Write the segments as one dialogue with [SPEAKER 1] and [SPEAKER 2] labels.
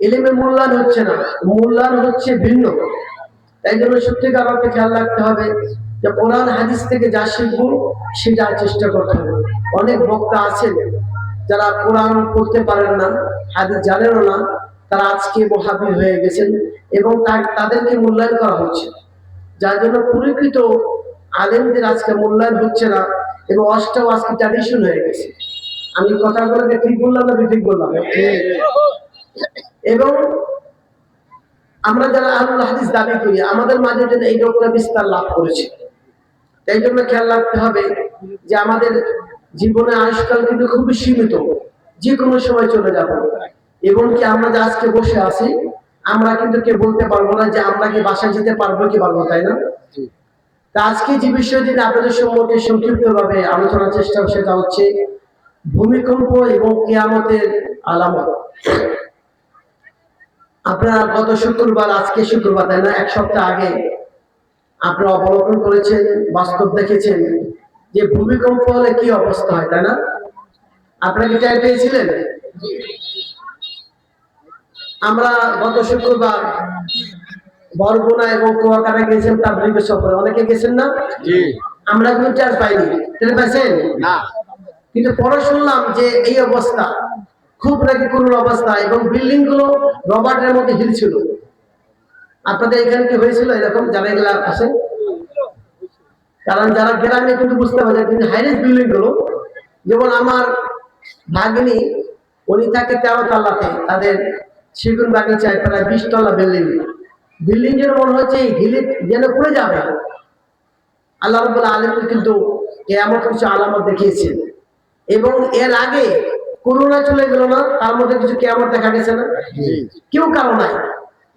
[SPEAKER 1] ইলমের মূল্যায়ন হচ্ছে না, মূল্যায়ন হচ্ছে ভিন্ন। তাই জন্য সত্যিকার অর্থে খেয়াল রাখতে হবে যে কোরআন হাদিস থেকে যা শিখবো সেটা চেষ্টা করতে হবে। অনেক বক্তা আছেন যারা কোরআন পড়তে পারেন না, হাদিস জানেনও না, তারা আজকে ওহাবী হয়ে গেছেন এবং তাদেরকে মূল্যায়ন করা হচ্ছে, যার জন্য পরিকৃত আলেমদের আজকে মূল্যায়ন হচ্ছে না এবং অষ্টাও আজকে ট্র্যাডিশন হয়ে গেছে। আমি কথাগুলোকে ঠিক বললাম না ঠিক বললাম? এবং আমরা যারা আহলুল হাদিস দাবি করি আমাদের মাঝে যেন এই রোগটা বিস্তার লাভ করেছে। তাই জন্য খেয়াল রাখতে হবে যে আমাদের জীবনে আয়ুষ্কাল কিন্তু খুবই সীমিত, যে কোনো সময় চলে যাব। এবং কি আমরা যে আজকে বসে আছি আমরা কিন্তু কেউ বলতে পারবো না যে আমরা কি বাসায় যেতে পারবো কি পারবো, তাই না? তা আজকে যে বিষয়টি আপনাদের সম্মুখে সংক্ষিপ্ত ভাবে আলোচনার চেষ্টা, সেটা হচ্ছে ভূমিকম্প এবং কিয়ামতের আলামত। আপনারা গত শুক্রবার, আজকে শুক্রবার তাই না, এক সপ্তাহ আগে আপনারা অবলোকন করেছেন, বাস্তব দেখেছেন যে ভূমিকম্প হলে কি অবস্থা হয়, তাই না? আপনারা কি টের পেয়েছিলেন? আমরা গত শুক্রবার বরগুনা এবং কুয়াকাটা গেছেন তাবলীগের সফরে, অনেকে গেছেন না? আমরা কিন্তু টের পাইনি, টের পাইছেন না? কিন্তু পরে শুনলাম যে এই অবস্থা, খুব নাকি করুণ অবস্থা, এবং বিল্ডিং গুলো রবার্টের মধ্যে হিলছিল। আপনাদের এখানে কি হয়েছিল এরকম যারা এগুলা আছে? কারণ যারা গ্রামে কিন্তু বুঝতে পারে, কিন্তু হাইরেস্ট বিল্ডিং গুলো, যেমন আমার ভাগিনী উনি থাকে 13 তলাতে, তাদের সেগুন বাগিচায় প্রায় 20 তলা বিল্ডিং। বিল্ডিং যেন মনে হচ্ছে হিলে যেন পড়ে যাবে। আল্লাহ রাব্বুল আলামিন কিন্তু কিয়ামত কিছু আলামত দেখিয়েছেন, এবং এর আগে করোনা চলে গেল না, তার মধ্যে কিছু কিয়ামত দেখা গেছে না? কেউ কারো নাই।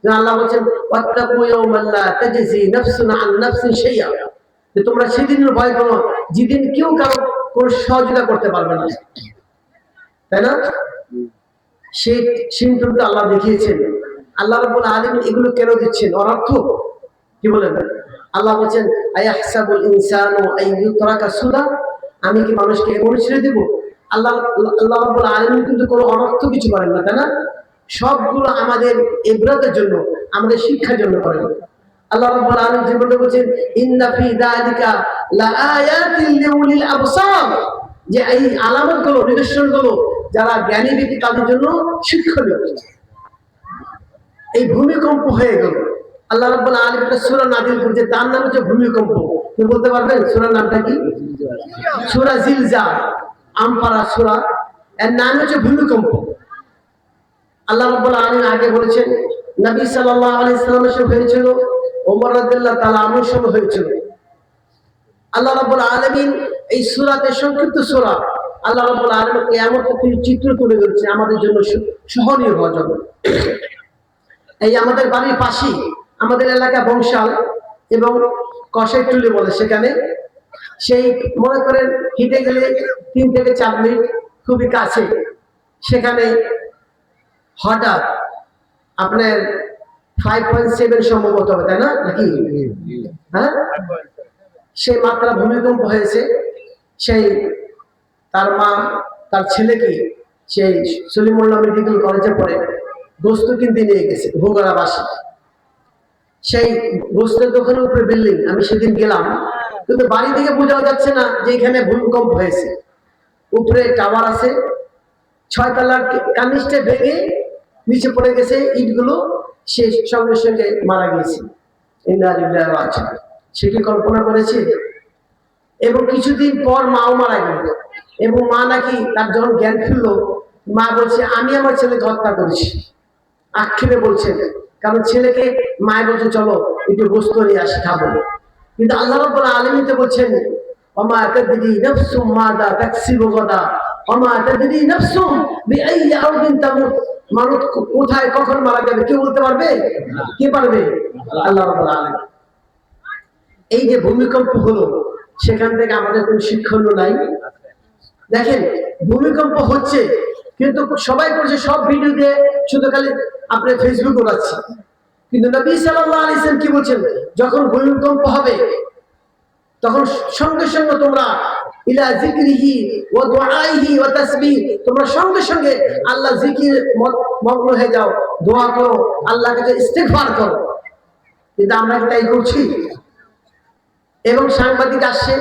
[SPEAKER 1] আল্লাহ বলছেন ওয়াত্তাকু ইয়াওমান লা তাজজি নাফসুন আন নাফসিন শাইআ, যে তোমরা সেদিনের ভয় করো যেদিন কেউ কারো কোনো সহযোগিতা করতে পারবে না, তাই না? সেই সিমটমটা আল্লাহ দেখিয়েছেন। আল্লাহ রাব্বুল আলামিন এগুলো কেন দিচ্ছেন? ওর অর্থ কি বলেন? আল্লাহ বলছেন আয়াহসাবুল ইনসানু আইয়ুতরাকা সুদা, আমি কি মানুষকে এমন ছেড়ে দেব? আল্লাহ রাব্বুল আলামিন কিন্তু কোনো অনর্থ কিছু করেন না, তাই না? সবগুলো আমাদের ইবরাতের জন্য, আমাদের শিক্ষার জন্য করেন। আল্লাহ রাব্বুল আলামিন যেমনটা বলেছেন ইন্না ফি যালিকা লাআয়াতিন লিউলিল আবসার, যে এই আলামতগুলো, নিদর্শনগুলো যারা জ্ঞানী ব্যক্তি তাদের জন্য শিক্ষণীয়। এই ভূমিকম্প হয়ে গেল, আল্লাহ রাব্বুল আলামিন একটা সূরা নাযিল করেছে, তার নাম হচ্ছে ভূমিকম্প। কি বলতে পারবেন সূরার নামটা কি? সূরা জিলজাল, আমপারা সূরা, এর নাম হচ্ছে ভূমিকম্প। আল্লাহ রাব্বুল আলামিন আগে বলেছেন নবী সাল্লাল্লাহু আলাইহি সাল্লামের সাথে হয়েছিল, ওমর রাদিয়াল্লাহু তাআলা আনহুর সাথে হয়েছিল। আল্লাহ রাব্বুল আলামিন এই সূরাতে, সংক্ষিপ্ত সূরা, আল্লাহ রাব্বুল আলামিন কিয়ামতের চিত্র তুলে ধরেছে আমাদের জন্য সহনীয় হওয়ার জন্য। এই আমাদের বাড়ির পাশে, আমাদের এলাকা বংশাল এবং কষাইটুলি বলে, সেখানে সেই মনে করেন হেঁটে গেলে 3 থেকে 4 মিনিট, খুবই কাছে। সেখানে হঠাৎ আপনার 5.7 সম্ভবত হবে, তাই না নাকি? হ্যাঁ, সেই মাত্রা ভূমিকম্প হয়েছে। সেই তার মা তার ছেলেকে সেই সলিমুল্লাহ মেডিকেল কলেজে পড়ে গোস্ত কিনতে নিয়ে গেছে ভোগড়াবাসী। সেই গোস্তের দোকানের উপরে বিল্ডিং, আমি সেদিন গেলাম, কিন্তু বাড়ি থেকে বোঝা যাচ্ছে না যে এখানে ভূমিকম্প হয়েছে। উপরে টাওয়ার আছে, 6 তলার কানিস্টে ভেঙে নিচে পড়ে গেছে ইটগুলো, সে সঙ্গে সঙ্গে মারা গিয়েছে। সে কি কল্পনা করেছে? এবং কিছুদিন পর মাও মারা গেল, এবং মা নাকি তার যখন জ্ঞান ফিরল, মা বলছে আমি আমার ছেলেকে হত্যা করেছি, আক্ষেপে বলছেন। কারণ ছেলেকে মায় বলছে চলো একটু গোস্ত নিয়ে আসি খাবো। কিন্তু আল্লাহ রাব্বুল আলামিন তো বলছেন ওমা তাদরি নাফসুম মাযা তাকসিবু গাদা ওমা তাদরি নাফসুম বিআইয়ি আরদিন তামুত, মানুষ কোথায় কখন মারা যাবে কেউ বলতে পারবে? কে পারবে? আল্লাহ রাব্বুল আলামিন। এই যে ভূমিকম্প হলো, সেখান থেকে আমাদের কোনো শিক্ষণীয় নাই। দেখেন ভূমিকম্প হচ্ছে, কিন্তু সবাই করছে, সব ভিডিওতে শুধু খালি আপনি ফেসবুকে পাচ্ছি। কিন্তু নবী সাল্লাল্লাহু আলাইহি ওয়াসাল্লাম কি বলছেন? যখন ভূমিকম্প হবে তখন সঙ্গে সঙ্গে তোমরা ইলা যিকরিহি ওয়া দুআইহি ওয়া তাসবিহ, তোমরা সঙ্গে সঙ্গে আল্লাহ জিকির মগ্ন হয়ে যাও দোয়া করো, আল্লাহর কাছে ইস্তেগফার করো। কিন্তু আমরা কি তাই করছি? এবং সাংবাদিক আসছে,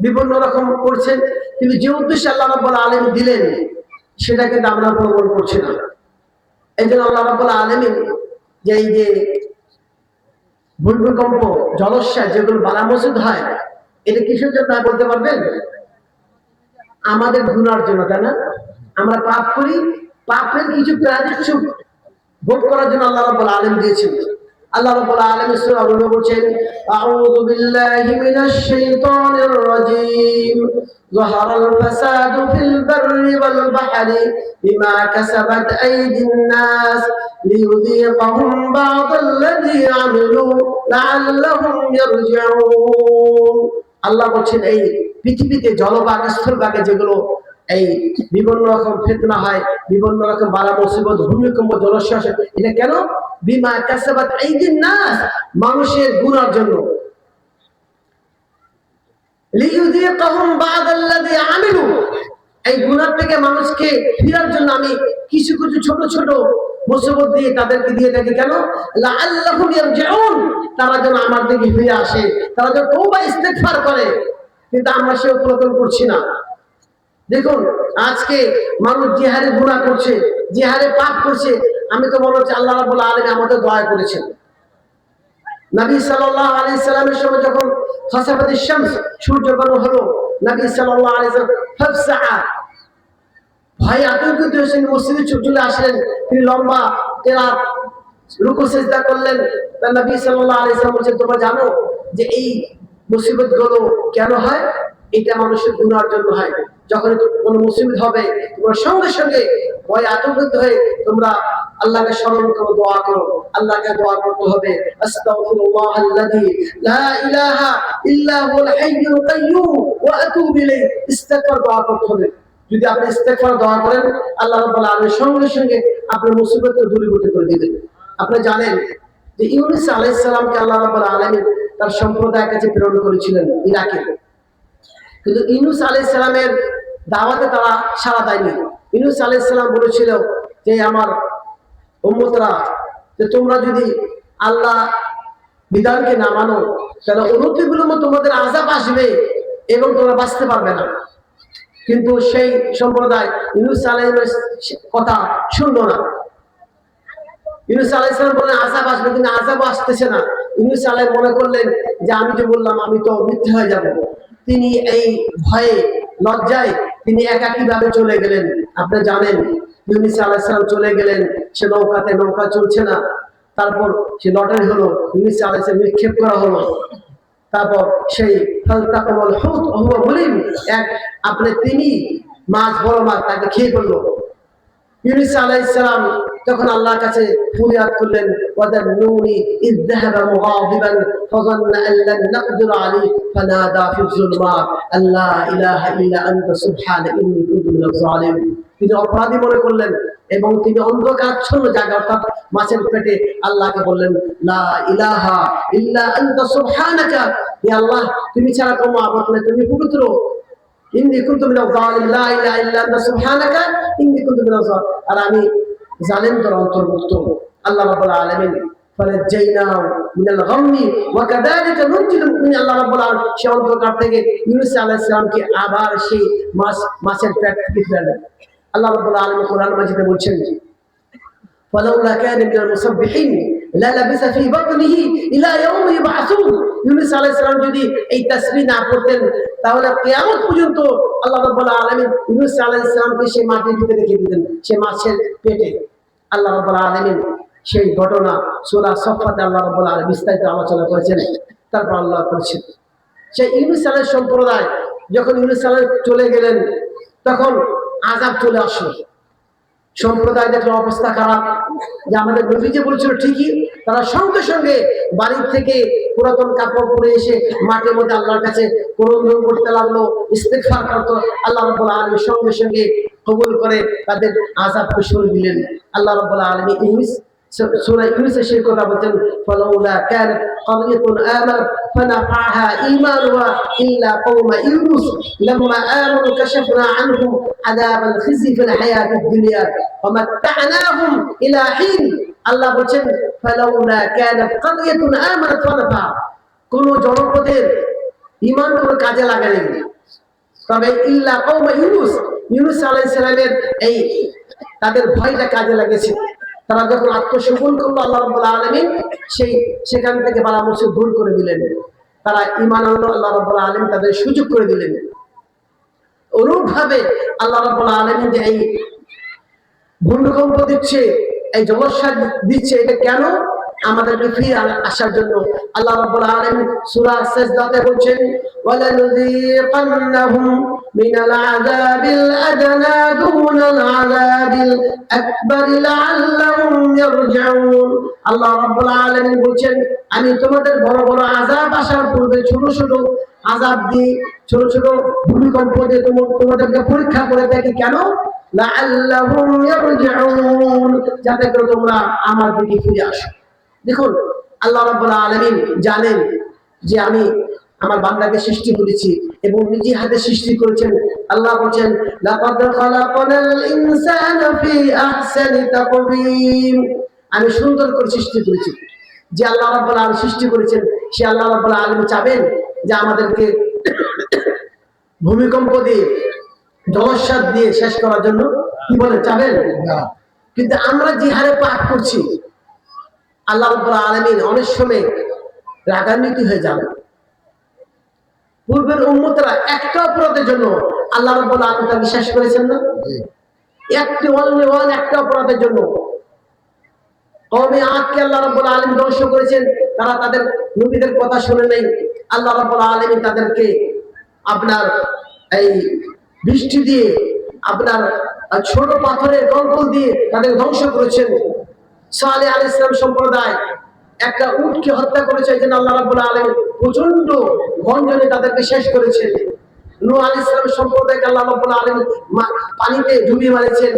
[SPEAKER 1] বিভিন্ন রকম করছেন, কিন্তু যে উদ্দেশ্যে আল্লাহ রাব্বুল আলামিন দিলেন সেটা কিন্তু আমরা প্রবল করছি না। এই জন্য আল্লাহ রাব্বুল আলামিন যে এই যে ভূমিকম্প, জলোচ্ছ্বাস যেগুলো বালা মসজিদ হয়, এটা কিসের জন্য হয় বলতে পারবেন? আমাদের গুনার জন্য, তাই না? আমরা পাপ করি, পাপের কিছু প্রায়শ্চিত্ত ভোগ করার জন্য আল্লাহ রাব্বুল আলামিন দিয়েছেন। আল্লাহ রাব্বুল আলামিন সূরা আর-রুমে বলেন, আউযু বিল্লাহি মিনাশ শাইতানির রাজীম, যাহারাল ফাসাদু ফিল বাররি ওয়াল বাহরি বিমা কাসাবাত আইদিন নাস লিইযীকাহুম বা'দাল্লাযী আমিলু লাআল্লাহুম ইয়ারজিউন। আল্লাহ বলেন, এই পৃথিবীতে জলভাগ, স্থলভাগে যেগুলো এই বিভিন্ন রকম ফিতনা হয়, বিভিন্ন রকম বালা মুসিবত, ভূমিকম্প, জলোচ্ছ্বাস, এটা কেন? বিমা কাসাবাত আইদিন নাস, মানুষের গুনার জন্য। লিইযীকাহুম বা'দাল্লাযী আমিলু, এই গুনাহ থেকে মানুষকে ফিরার জন্য আমি কিছু কিছু ছোট ছোট মুসিবত দিয়ে তাদেরকে দিয়ে থাকি। কেন? লাআল্লাহুম ইয়ারজিউন, তারা যেন আমার দিকে ফিরে আসে, তারা যেন তওবা ইস্তেগফার করে। কিন্তু আমরা সে উপলব্ধি করছি না। দেখুন, আজকে মানুষ যে হারে গুনাহ করছে, যে হারে পাপ করছে, আমি তো মনে হচ্ছে আল্লাহ রাব্বুল আলামিন আমাদের দয়া করেছেন। নবী সাল্লাল্লাহু আলাইহি সাল্লামের সময় যখন খাসাফাতিশ শামস, সূর্য গ্রহণ হলো, নবী সাল্লাল্লাহু আলাইহি সাল্লাম ফাফসা, ভয়ে আতঙ্কিত হয়েছেন, মসজিদে চলে আসলেন। তিনি লম্বা কেরাত, রুকু সিজদা করলেন। তার নবী সাল্লাল্লাহু আলাইহি সাল্লাম বলেছেন, তোমরা জানো যে এই মুসিবত গুলো কেন হয়? এটা মানুষের গুনার জন্য হয়। যখন কোনো মুসিবত হবে, তোমরা সঙ্গে সঙ্গে ভয় আতঙ্কিত হয়ে তোমরা আল্লাহকে স্মরণ করো, দোয়া করো। আল্লাহকে দোয়া করতে হবে, আস্তাগফিরুল্লাহাল্লাযী লা ইলাহা ইল্লা হুয়াল হাইয়ুল কাইয়্যুম ওয়া আতুবু ইলাইহি, ইস্তিগফার দোয়া করতে হবে। যদি আপনি ইস্তেগফার দোয়া করেন, আল্লাহ রাব্বুল আলামিন সঙ্গে সঙ্গে আপনার মুসিবতকে দূরীভূত করে দিবেন। আপনি জানেন যে ইউনূস আলাইহিস সালামকে আল্লাহ রাব্বুল আলামিন তার সম্প্রদায়ের কাছে প্রেরণ করেছিলেন ইরাকে। কিন্তু ইউনূস আলাইহিস সালামের দাওয়াতে তারা সাড়া দেয়নি। ইউনূস আলাইহিস সালাম বলেছিল যে, আমার উম্মতরা, যে তোমরা যদি আল্লাহ বিধানকে না মানো, তাহলে অনতিবিলম্বে তোমাদের আযাব আসবে এবং তোমরা বাঁচতে পারবে না। কিন্তু সেই সম্প্রদায় ইউনূস আলাইহিস কথা শুনলো না। ইউনূস আলাইহিস সালাম বললেন আযাব আসবে, কিন্তু আযাব আসতেছে না। ইউনূস আলাইহিস মনে করলেন যে আমি যে বললাম আমি তো মিথ্যা হয়ে যাব। তিনি এই ভয়ে, লজ্জায় তিনি একাকী ভাবে চলে গেলেন। আপনি জানেন, ইউনূস আলাইহিস সালাম চলে গেলেন, সে নৌকাতে, নৌকা চলছে না। তারপর সে লটারি হলো, ইউনূস আলাইহিস সালাম নিক্ষেপ করা হলো। তারপর সেই ফালতাকামাল হুত ওয়া হুয়া মুলিম, এক আপনি তিনি মাছ, বড় মাছ তাকে খেয়ে ফেললো। ইউনূস আলাইহিস সালাম তখন আল্লাহর কাছে ফরিয়াদ করলেন, ওয়াদান্নুনি ইয যাহাবা মুগাদিবান ফাযান্না আন লান নাকদির আলাইহি ফানাদা ফিয যুলমাত আল্লা ইলাহা ইল্লা আনতা সুবহানাকা ইন্নী কুনতু মিনাজ জালিমিন। তিনি অপরাধী মনে করলেন এবং তিনি অন্ধকারাচ্ছন্ন জায়গা, অর্থাৎ মাছের পেটে আল্লাহকে বললেন, লা ইলাহা ইল্লা আনতা সুবহানাকা, হে আল্লাহ তুমি ছাড়া কোনো মাবুদ নেই, তুমি পবিত্র। ইন্নী কুনতু মিনাজ জালিমিন, লা ইলাহা ইল্লা আনতা সুবহানাকা ইন্নী কুনতু মিনাজ জালিমিন, আর আমি জালেমদের অন্তর্ভুক্ত। আল্লাহ রাব্বুল আলামিন ফানাজ্জাইনাহু মিনাল গাম্মি ওয়া কাযালিকা নুনজিল মুমিনিন, আল্লাহ রাব্বুল আলামিন সেই অন্ধকার থেকে ইউনূস আলাইহিস সালামকে আবার সেই মাছের পেট থেকে ফেরালেন। আল্লাহ রাব্বুল আলামিন কোরআন মাজিদে বলছেন, ফালাউলা কানা মিনাল মুসাব্বিহিন লা লাবিসা ফি বাতনিহি ইলা ইয়াউমি ইউবআসুন। ইউনূস আলাইহিস সালাম যদি এই তাসবিহ না পড়তেন, তাহলে কিয়ামত পর্যন্ত আল্লাহ রাব্বুল আলামিন ইউনূস আলাইহিস সালামকে সেই মাটির ভিতরে রেখে দিতেন, সেই মাছের পেটে। আল্লাহ রাব্বুল আলামিন সেই ঘটনা সূরা সাফফাতে আল্লাহ রাব্বুল আলামিন বিস্তারিত আলোচনা করেছেন। তারপর আল্লাহ বলেছেন, সেই ইউনূস আলাইহিস সম্প্রদায় যখন ইউনূস আলাইহিস চলে গেলেন, তখন আযাব চলে আসলো। সম্প্রদায় দেখলো অবস্থা খারাপ, যে আমাদের নবী যে বলছিল ঠিকই, তারা সঙ্গে সঙ্গে বাড়ির থেকে পুরাতন কাপড় পরে এসে মাঠের মধ্যে আল্লাহর কাছে ক্রন্দন করতে লাগলো, ইস্তেগফার করতো। আল্লাহ রাব্বুল আলামিন সঙ্গে সঙ্গে কবুল করে তাদের আযাবকে সরিয়ে দিলেন। আল্লাহ রাব্বুল আলামিন সূরা ইউনূসে সেই কথা বলছেন, ফালাউলা কানাত ক্বরিয়াতুন আমানাত ফানাফাহা ঈমানুহা ইল্লা কওমা ইউনূস লাম্মা আমানু কাশাফনা আনহুম আযাবাল খিজি ফিল হায়াতিদ দুনিয়া ওয়া মাত্তা'নাহুম ইলা হিন। আল্লাহ বলছেন ফালাউলা কানাত কারিয়াতুন আমানাত ফানাফা, কোন জনপদের ঈমান কোন কাজে লাগায়নি, তবে ইল্লা কওমা ইউনুস, ইউনুস আলাইহিস সালামের এই তাদের ভয়টা কাজে লাগেছে। তারা যখন আত্মসমর্পণ করলো আল্লাহ রাব্বুল আলামিন সেখান থেকে বালা মুসিবত দূর করে দিলেন, তারা ঈমান আনলো, আল্লাহ রাব্বুল আলামিন তাদের সুযোগ করে দিলেন। অনুরূপভাবে আল্লাহ রাব্বুল আলামিন যে এই ভূমিকম্প দিচ্ছে, এই জলোচ্ছ্বাস দিচ্ছে, এটা কেন? আমাদেরকে ফিরে আসার জন্য। আল্লাহ রাব্বুল আলামিন সূরা সাজদাতে বলছেন ওয়ালানুযীকান্নাহুম মিনাল আযাবিল আদনা দুনাল আযাবিল আকবার লাআল্লাহুম ইয়ারজিউন। আল্লাহ রাব্বুল আলামিন বলছেন আমি তোমাদের বড় বড় আযাব আসার পূর্বে ছোট ছোট আযাব দিয়ে, ছোট ছোট ভূমিকম্প দিয়ে তোমাদেরকে পরীক্ষা করে থাকি। কেন? লাআল্লাহুম ইয়ারজিউন, যাতে করে তোমরা আমার দিকে ফিরে আসো। দেখুন আল্লাহ রাব্বুল আলামিন জানেন যে আমি আমার বান্দাকে সৃষ্টি করেছি এবং নিজে হাতে সৃষ্টি করেছেন। আল্লাহ বলেন লাকাদ খালাকনাল ইনসানা ফি আহসানি তাকওয়িম, আমি সুন্দর করে সৃষ্টি করেছি। যে আল্লাহ রাব্বুল আলামিন সৃষ্টি করেছেন সে আল্লাহ রাব্বুল আলামিন চাবেন যে আমাদেরকে ভূমিকম্প দিয়ে, জলোচ্ছ্বাস দিয়ে শেষ করার জন্য? কি বলে, চাবেন না। কিন্তু আমরা যে হারে পাপ করছি, আল্লাহ রাব্বুল আলামিন অনেক সময় রাগান্বিত হয়ে যান। পূর্বের উম্মতরা একটা অপরাধের জন্য আল্লাহ রাব্বুল আলামিন তাকে শেষ করেছেন না? একটা অপরাধের জন্য কওমে আদকে আল্লাহ রাব্বুল আলামিন ধ্বংস করেছেন। তারা তাদের নবীদের কথা শুনে নাই। আল্লাহ রাব্বুল আলামিন তাদেরকে আপনার এই বৃষ্টি দিয়ে, আপনার ছোট পাথরের কঙ্কল দিয়ে তাদেরকে ধ্বংস করেছেন। সালেহ আলাইহিস সালাম সম্প্রদায় একটা উটকে হত্যা করেছে, এই জন্য আল্লাহ রাব্বুল আলামিন প্রচন্ড গঞ্জনে তাদেরকে শেষ করেছেন। নূহ আলাইহিস সালাম সম্প্রদায়কে আল্লাহ রাব্বুল আলামিন পানিতে ডুবিয়ে মারিয়েছেন।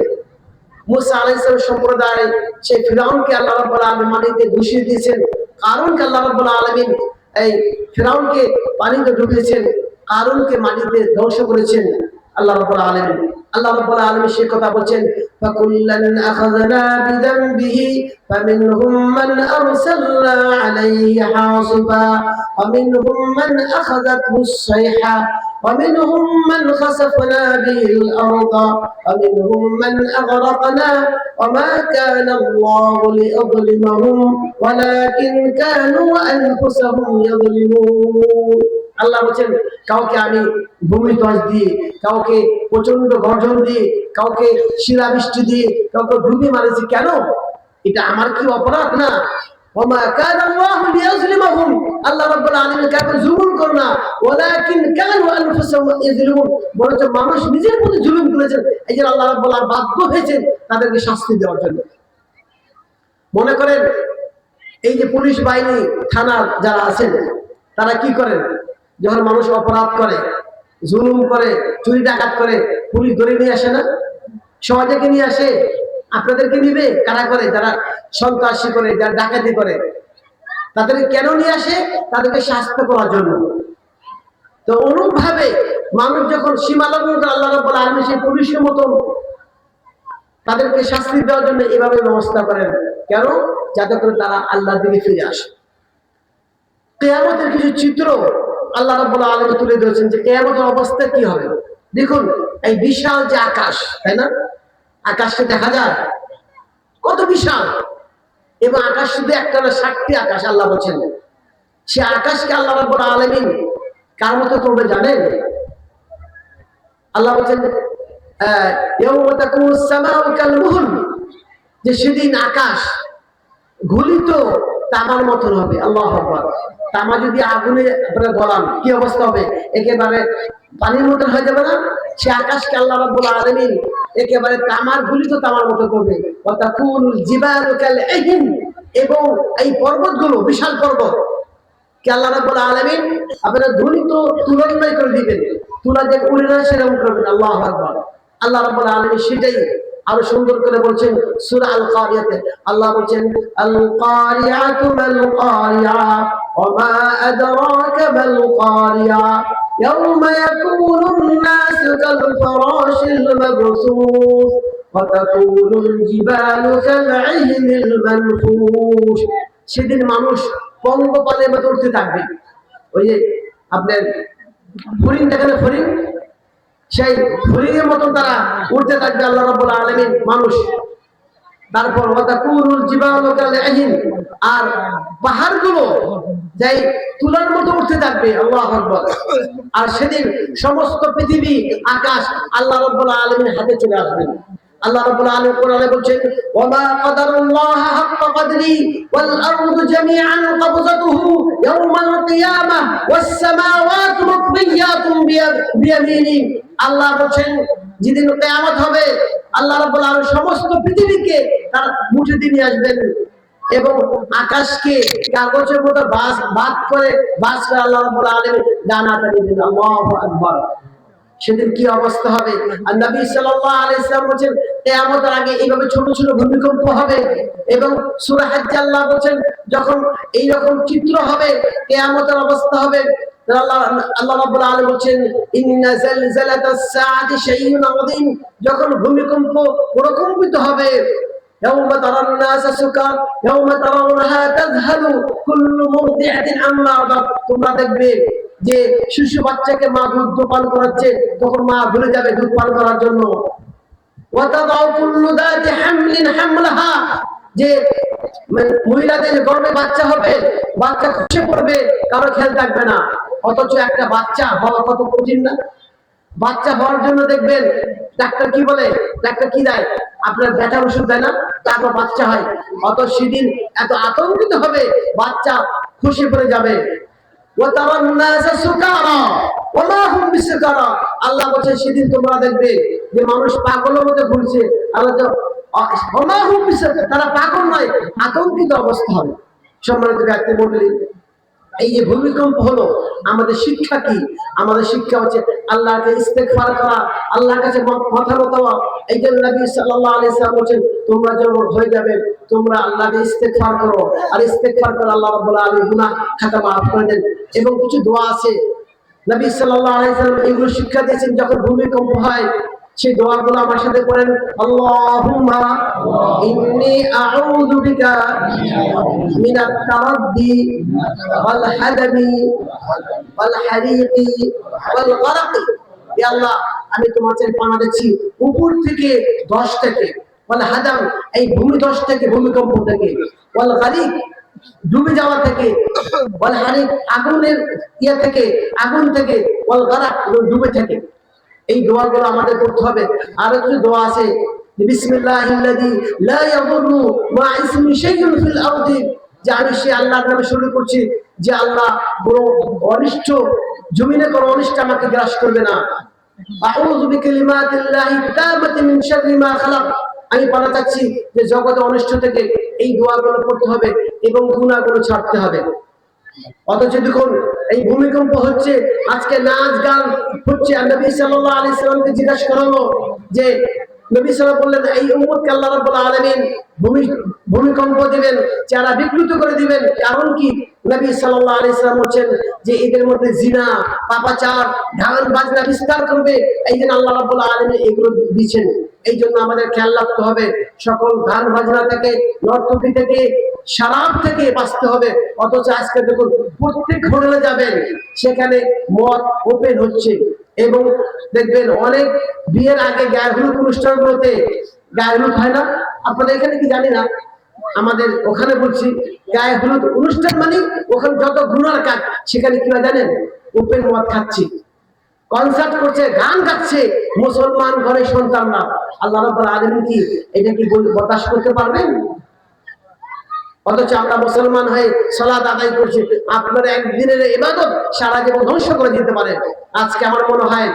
[SPEAKER 1] মুসা আলাইহিস সালাম সম্প্রদায় সেই ফিরআউনকে আল্লাহ রাব্বুল আলামিন মাটিতে ডুবিয়ে দিয়েছেন। কারণকে আল্লাহ রাব্বুল আলামিন এই ফিরআউনকে পানিতে ডুবিয়েছেন, কারণকে মাটিতে ধ্বংস করেছেন আল্লাহ রাব্বুল আলামিন। আল্লাহ রাব্বুল আলামিন সেই কথা বলছেন ফাকুল্লান আখাযনা বিযামবিহি ফামিনহুম মান আরসালনা আলাইহি হাসিবা ওয়া মিনহুম মান আখাযাতহুস সাইহা ওয়া মিনহুম মান খাসাফনা বিল আরদ ওয়া মিনহুম মান আগরাকনা ওয়া মা কানা আল্লাহু লিয়াযলিমাহুম ওয়ালাকিন কানু আনফুসাহুম ইয়াযলিমুন। আল্লাহ বলেন কাউকে আমি ভূমিধ্বস দিয়ে, কাউকে প্রচন্ড গর্জন দিয়ে, কাউকে শিলাবৃষ্টি দিয়ে, কাউকে ডুবিয়ে মারেছি। কেন? এটা আমার কি অপরাধ না? ওমা কানা আল্লাহু লিয়াযলিমাহুম, আল্লাহ রাব্বুল আলামিন কাউকে জুলুম করে না, ওয়ালাকিন কানু আনফুসাহুম ইয়াযলিমুন, বরঞ্চ মানুষ নিজের প্রতি জুলুম করেছেন। এই যে আল্লাহ রাব্বুল আলামিন বাধ্য হয়েছেন তাদেরকে শাস্তি দেওয়ার জন্য। মনে করেন এই যে পুলিশ বাহিনী, থানার যারা আছেন, তারা কি করেন? যখন মানুষ অপরাধ করে, জুলুম করে, চুরি ডাকাত করে, পুলিশ ধরে নিয়ে আসে না? সমাজকে নিয়ে আসে। আপনাদেরকে নিবে কারা করে? যারা সন্ত্রাসী করে, যারা ডাকাতি করে, তাদেরকে কেন নিয়ে আসে? তাদেরকে শাস্তি করার জন্য। তো অনুরূপ ভাবে মানুষ যখন সীমা লঙ্ঘন করে, আল্লাহ রাব্বুল আলামিন সেই পুলিশের মতন তাদেরকে শাস্তি দেওয়ার জন্য এভাবে ব্যবস্থা করেন। কেন? যাতে করে তারা আল্লাহর দিকে ফিরে আসে। কিয়ামতের কিছু চিত্র আল্লাহ রাব্বুল আলামিন তুলে ধরেছেন যে কিয়ামতের অবস্থা কি হবে। দেখুন এই বিশাল যে আকাশ, তাই না? আকাশকে দেখা যায় কত বিশাল, এবং আকাশ শুধু একটা না, 7টি আকাশ। আল্লাহ বলেন সে আকাশকে আল্লাহ রাব্বুল আলামিন কার মতো করবে জানেন? আল্লাহ বলেন ইয়াউমা তাকুনুস সামাউ কাল মুহল, যে সেদিন আকাশ গলিত তামার মতন হবে। আল্লাহু আকবার। তামা যদি আগুনে গলান কি অবস্থা হবে? একেবারে পানির মতন হয়ে যাবে না? সে আকাশকে আল্লাহ রাব্বুল আলামিন একেবারে তামার গলিত তামার মতো করবে। ওয়া তাকুনুল জিবালু কাল ইহিন, এবং এই পর্বতগুলো, বিশাল পর্বত কে আল্লাহ রাব্বুল আলামিন আপনারা ধ্বনিত তুলনায় করে দিবেন, তুলা যে উড়ে না সেরকম করবেন। আল্লাহু আকবার। আল্লাহ রাব্বুল আলামিন সেটাই আরো সুন্দর করে বলছেন সূরা আল কারিয়াতে। আল্লাহ বলছেন আল কারিয়াতু মাল কারিয়া ওয়া মা আদরাকা মাল কারিয়া ইয়াউমা ইয়াকুনুন নাসু কাল ফারাশিল মাবসুস وتكون الجبال كالعهن المنفوش। সেদিন মানুষ পঙ্গপালের মতো উঠতে থাকবে। ওই যে আপনার ফড়িং দেখেন, ফড়িং, সেই ফড়িংয়ের মতো তারা উঠতে থাকবে আল্লাহ রাব্বুল আলামিন মানুষ। তারপর ওয়াতাকুনুল জিবালু কালআহিন, আর পাহাড়গুলো যাই তুলার মতো উঠতে থাকবে। আল্লাহু আকবার। আর সেদিন সমস্ত পৃথিবী আকাশ আল্লাহ রাব্বুল আলামিনের হাতে চলে আসবে। আল্লাহ রাব্বুল আলামিন কোরআনে বলছেন, ওয়ামা কাদারুল্লাহ হাক্কা কদরি ওয়াল আরদু জামিআন কবযাতুহু ইয়াওমাল কিয়ামাহ ওয়াস সামাওয়াতু মাতবিয়াতুন বিয়ামিনি। আল্লাহ বলেন যেদিন কিয়ামত হবে আল্লাহ রাব্বুল আলামিন সমস্ত পৃথিবীকে তার মুঠিতে নিয়ে আসবেন এবং আকাশকে কাগজের মতো ভাগ করে আল্লাহ রাব্বুল আলামিন ডানাতে দিবেন। আল্লাহু আকবার। সেদিন কি অবস্থা হবে? আর নবী সাল্লাল্লাহু আলাইহি ওয়াসাল্লাম বলেন কিয়ামতের আগে এইভাবে ছোট ছোট ভূমিকম্প হবে এবং সূরা হজ্জ আল্লাহ বলেন যখন এই রকম চিত্র হবে কিয়ামতের অবস্থা হবে। আল্লাহ রাব্বুল আলামিন বলেন ইন্না জালজালাতাস সাআতি শাইউন আযীম, যখন ভূমিকম্প প্রকম্পিত হবে يوم ترى الناس سكارى يوم ترونها تذهل كل مرضعة عما أرضعت। তোমরা দেখবে যে শিশু বাচ্চাকে মা দুধ পান করাচ্ছে, তখন মা ভুলে যাবে দুধ পান করার জন্য। ওয়াতাদাউ কুল্লু যাতি হামলিন হামলাহা, যে মহিলাদের গর্ভে বাচ্চা হবে, বাচ্চা খসে পড়বে, কারো খেয়াল থাকবে না। অথচ একটা বাচ্চা হওয়া কত কঠিন না? বাচ্চা হওয়ার জন্য দেখবেন ডাক্তার কি বলে, ডাক্তার কি দেয়, আপনার ব্যথার ওষুধ দেয় না, তারপর বাচ্চা হয়। অত সেদিন এত আতঙ্কিত হবে, বাচ্চা খুশি পড়ে যাবে। আল্লাহ বলছে সেদিন তোমরা দেখবে যে মানুষ পাগলের মধ্যে ঘুরছে, তারা পাগল নয়, আতঙ্কিত অবস্থা হবে। সম্মানিত ব্যক্তি মণ্ডলী, এই যে ভূমিকম্প হলো, আমাদের শিক্ষা কি? আমাদের শিক্ষা হচ্ছে আল্লাহকে ইস্তেগফার করা, আল্লাহর কাছে মাথা নোয়াওয়া। এই জন্য নবী সাল্লাল্লাহু আলাইহি ওয়াসাল্লাম বলেন তোমরা যখন হয়ে যাবে তোমরা আল্লাহকে ইস্তেগফার করো, আর ইস্তেগফার করে আল্লাহ রাব্বুল আলামিন গুনাহ খাতা মাফ করে দেন। এবং কিছু দোয়া আছে নবী সাল্লাল্লাহু আলাইহি ওয়াসাল্লাম এগুলো শিক্ষা দিয়েছেন। যখন ভূমিকম্প হয় সেই দোয়াগুলো আমার সাথে পড়েন, আল্লাহুম্মা ইন্নী আউযু বিকা মিনাত তারাদ্দি ওয়াল হাদামি ওয়াল হারিকি ওয়াল গরকি। ইয়া আল্লাহ, আমি তোমার কাছে পানা দিচ্ছি উপর থেকে ধস থেকে, ওয়াল হাদাম এই ভূমিধস থেকে, ভূমিকম্প থেকে, ওয়াল গরিক ডুবে যাওয়া থেকে, ওয়াল হারিক আগুনের থেকে, আগুন থেকে, ওয়াল গরক ডুবে থেকে। এই দোয়াগুলো আমাদের করতে হবে। আর কিছু দোয়া আছে, বিসমিল্লাহিল্লাযী লা ইয়াদুররু মা ইসমি শাইউন ফিল আরদি, যে আমি সে আল্লাহর নামে শুরু করছি যে আল্লাহ কোনো অনিষ্ট জমিনে কোনো অনিষ্ট আমাকে গ্রাস করবে না। আউযু বিকালিমাতিল্লাহি তাম্মাতি মিন শাররি মা খালাক, আমি পানা চাচ্ছি যে জগতে অনিষ্ট থেকে। এই দোয়াগুলো করতে হবে এবং গুনাহগুলো ছাড়তে হবে। অথচ দেখুন এই ভূমিকম্প হচ্ছে, আজকে নাচ গান হচ্ছে। নবী সাল্লাল্লাহু আলাইহি ওয়াসাল্লামকে জিজ্ঞাসা করা হলো যে নবী সাল্লাল্লাহু বললেন এই উম্মতকে আল্লাহ রাব্বুল আলামিন ভূমিকম্প দিবেন, যারা বিকৃত করে দিবেন, কারণ কি? নবী সাল্লাল্লাহু আলাইহি ওয়াসাল্লাম বলেন যে এদের মধ্যে জিনা, পাপাচার, গান বাজনা বিস্তার করবে। এই জন্য আল্লাহ রাব্বুল আলামিন এগুলো দিয়েছেন। এই জন্য আমাদের খেয়াল রাখতে হবে, সকল গান বাজনা থেকে, নর্তকী থেকে, শরাব থেকে বাঁচতে হবে। অথচ আজকে দেখুন প্রত্যেক হোটেলে যাবেন সেখানে মদ ওপেন হচ্ছে এবং দেখবেন অনেক বিয়ের আগে গায়ে হলুদ অনুষ্ঠানগুলোতে গায়ে হলুদ হয় না? আপনাদের এখানে কি জানি না, আমাদের ওখানে বলছি গায়ে হলুদ অনুষ্ঠান মানে ওখানে যত গুনার কাজ, সেখানে কি হয় জানেন? ওপেন মদ খাচ্ছি, কনসার্ট করছে, গান গাচ্ছে মুসলমান ঘরে সন্তানরা। আল্লাহ রাব্বুল আলামিন কি এটা কি বরদাস্ত করতে পারবেন? অথচ আমরা মুসলমান হয়ে সালাত আদায় করছি। আপনার একদিনের ইবাদত সারা জীবন ধ্বংস করে দিতে পারে। আজকে আমার মনে হয়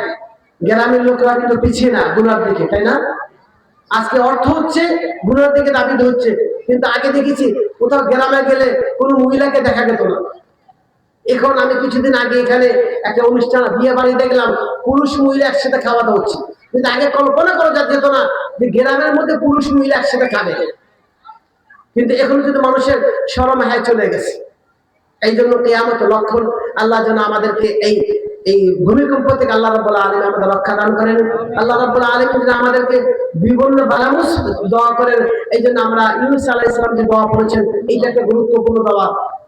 [SPEAKER 1] গ্রামের লোকরা কিন্তু পিছিয়ে না গুনার দিকে, তাই না? আজকে অর্থ হচ্ছে গুনার দিকে দাবিত হচ্ছে, কিন্তু আগে দেখেছি কোথাও গ্রামে গেলে কোনো মহিলাকে দেখা যেত না। এখন আমি কিছুদিন আগে এখানে একটা অনুষ্ঠান, বিয়ে বাড়ি দেখলাম, পুরুষ মহিলা একসাথে খাওয়া দাওয়া হচ্ছে। কিন্তু আগে কল্পনা করা যেত না যে গ্রামের মধ্যে পুরুষ মহিলা একসাথে খাবে। কিন্তু এখন কিন্তু মানুষের শরম হায় চলে গেছে। এই জন্য কিয়ামতের লক্ষণ, আল্লাহ যেন আমাদেরকে এই এই ভূমিকম্প থেকে আল্লাহ রাব্বুল আলামিন আমাদের রক্ষা দান করেন। আল্লাহ রাব্বুল আলামিন যদি আমাদেরকে বিভিন্ন বালামুস দোয়া করেন, এই জন্য আমরা ইউনূস আলাইহিস সালাম যে দোয়া পড়েছেন এইটা একটা গুরুত্বপূর্ণ দোয়া।